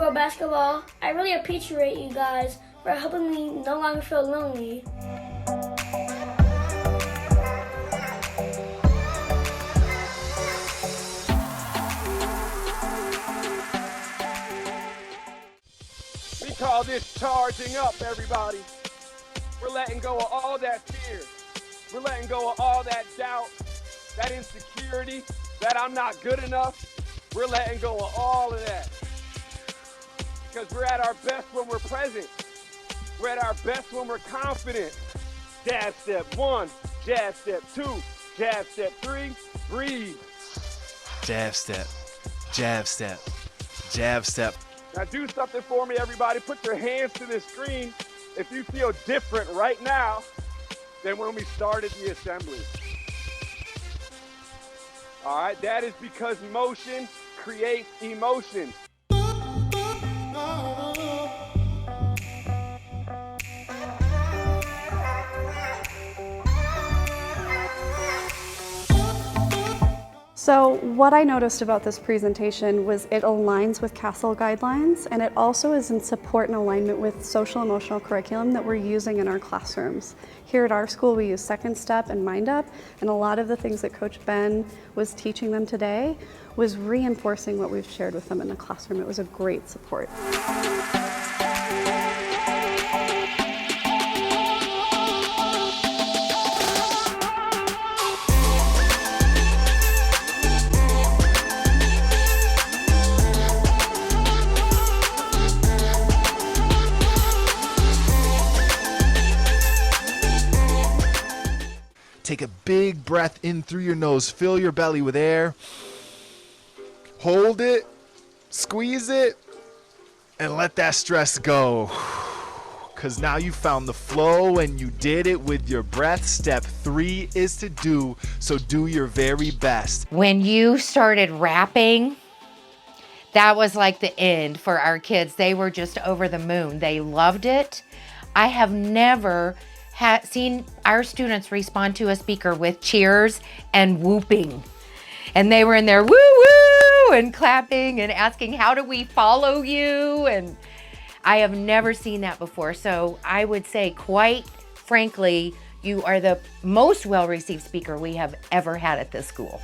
Pro Basketball. I really appreciate you guys for helping me no longer feel lonely. We call this charging up, everybody. We're letting go of all that fear. We're letting go of all that doubt, that insecurity, that I'm not good enough. We're letting go of all of that. Because we're at our best when we're present. We're at our best when we're confident. Jab step 1, jab step 2, jab step 3, breathe. Jab step, jab step, jab step. Now do something for me, everybody. Put your hands to the screen if you feel different right now than when we started the assembly. All right, that is because motion creates emotion. So what I noticed about this presentation was it aligns with CASEL guidelines, and it also is in support and alignment with social emotional curriculum that we're using in our classrooms. Here at our school we use Second Step and Mind Up, and a lot of the things that Coach Ben was teaching them today was reinforcing what we've shared with them in the classroom. It was a great support. Take a big breath in through your nose. Fill your belly with air. Hold it, squeeze it, and let that stress go. Because now you found the flow and you did it with your breath. Step 3 is to do, so do your very best. When you started rapping, that was like the end for our kids. They were just over the moon. They loved it. I have never seen our students respond to a speaker with cheers and whooping. And they were in there woo woo and clapping and asking, how do we follow you? And I have never seen that before. So I would say, quite frankly, you are the most well-received speaker we have ever had at this school.